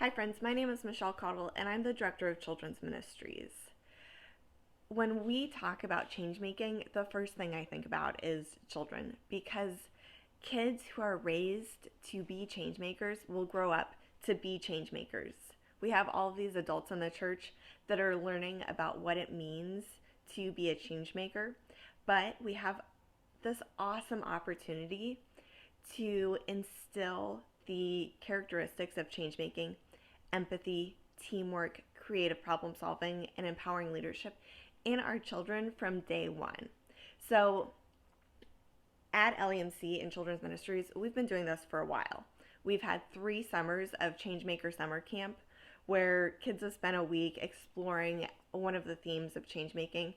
Hi friends, my name is Michelle Caudle and I'm the Director of Children's Ministries. When we talk about change making, the first thing I think about is children because kids who are raised to be change makers will grow up to be change makers. We have all of these adults in the church that are learning about what it means to be a change maker, but we have this awesome opportunity to instill the characteristics of change making, empathy, teamwork, creative problem solving, and empowering leadership in our children from day one. So at LAUMC in Children's Ministries, we've been doing this for a while. We've had 3 summers of Changemaker Summer Camp where kids have spent a week exploring one of the themes of change making.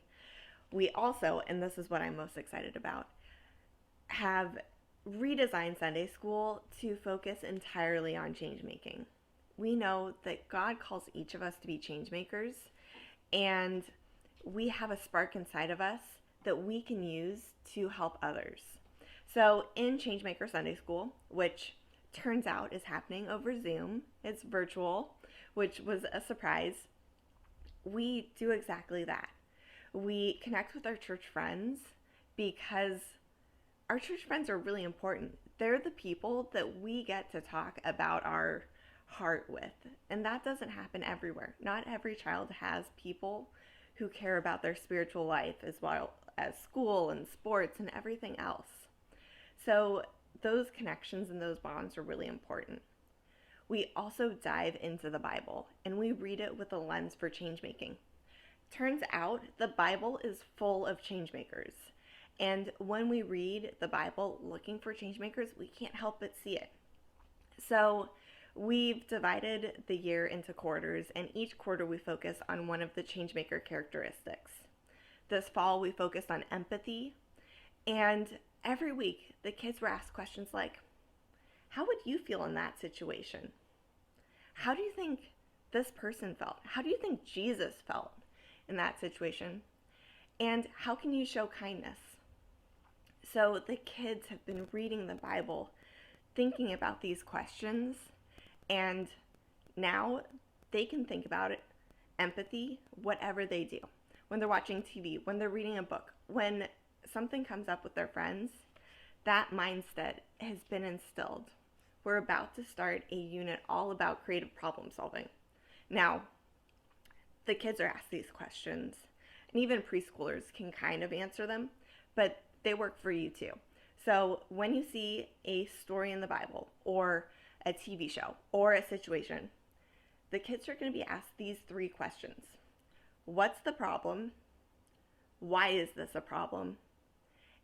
We also, and this is what I'm most excited about, have redesigned Sunday school to focus entirely on change making. We know that God calls each of us to be change makers, and we have a spark inside of us that we can use to help others. So in Changemaker Sunday School, which turns out is happening over Zoom, it's virtual, which was a surprise, we do exactly that. We connect with our church friends because our church friends are really important. They're the people that we get to talk about our heart with. And that doesn't happen everywhere. Not every child has people who care about their spiritual life as well as school and sports and everything else. So those connections and those bonds are really important. We also dive into the Bible and we read it with a lens for change making. Turns out the Bible is full of change makers. And when we read the Bible looking for change makers, we can't help but see it. So we've divided the year into quarters, and each quarter we focus on one of the changemaker characteristics. This fall we focused on empathy, and every week the kids were asked questions like, how would you feel in that situation? How do you think this person felt? How do you think Jesus felt in that situation? And how can you show kindness? So the kids have been reading the Bible, thinking about these questions, and now they can think about it, empathy, whatever they do. When they're watching TV, when they're reading a book, when something comes up with their friends, that mindset has been instilled. We're about to start a unit all about creative problem solving. Now, the kids are asked these questions, and even preschoolers can kind of answer them, but they work for you too. So when you see a story in the Bible or a TV show or a situation, the kids are going to be asked these 3 questions. What's the problem? Why is this a problem?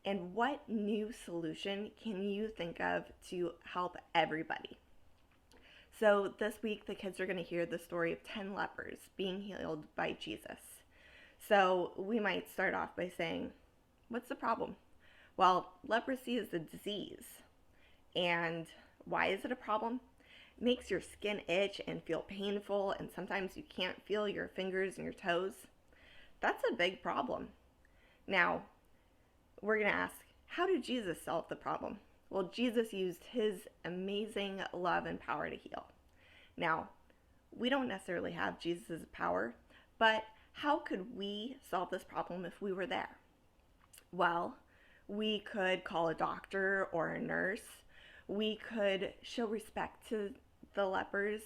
And what new solution can you think of to help everybody? So this week the kids are going to hear the story of 10 lepers being healed by Jesus. So we might start off by saying, what's the problem? Well, leprosy is a disease. And why is it a problem? It makes your skin itch and feel painful, and sometimes you can't feel your fingers and your toes. That's a big problem. Now, we're going to ask, how did Jesus solve the problem? Well, Jesus used his amazing love and power to heal. Now, we don't necessarily have Jesus' power, but how could we solve this problem if we were there? Well, we could call a doctor or a nurse. We could show respect to the lepers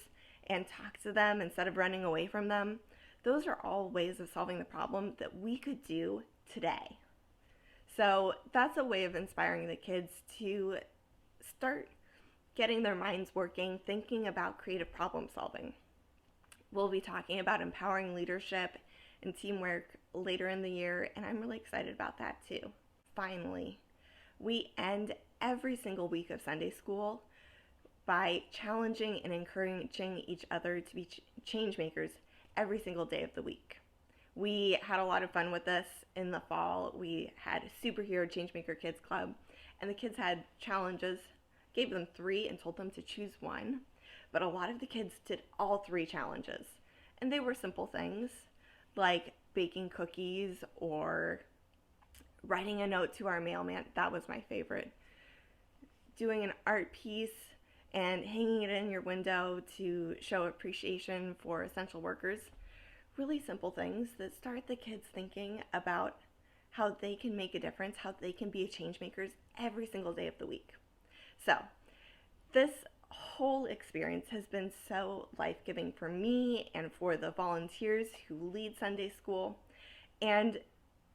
and talk to them instead of running away from them. Those are all ways of solving the problem that we could do today. So that's a way of inspiring the kids to start getting their minds working, thinking about creative problem solving. We'll be talking about empowering leadership and teamwork later in the year, and I'm really excited about that too. Finally, we end every single week of Sunday school by challenging and encouraging each other to be change makers every single day of the week. We had a lot of fun with this in the fall. We had a superhero changemaker kids club, and the kids had challenges, gave them 3 and told them to choose one, but a lot of the kids did all 3 challenges, and they were simple things like baking cookies or writing a note to our mailman. That was my favorite. Doing an art piece, and hanging it in your window to show appreciation for essential workers. Really simple things that start the kids thinking about how they can make a difference, how they can be change makers every single day of the week. So, this whole experience has been so life-giving for me and for the volunteers who lead Sunday school. And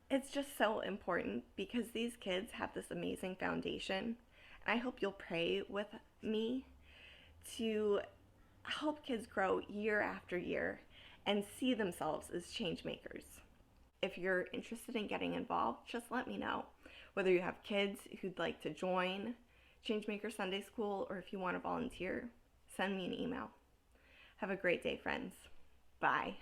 it's just so important because these kids have this amazing foundation. And I hope you'll pray with me to help kids grow year after year and see themselves as change makers. If you're interested in getting involved, just let me know. Whether you have kids who'd like to join Changemaker Sunday School or if you want to volunteer, send me an email. Have a great day, friends. Bye.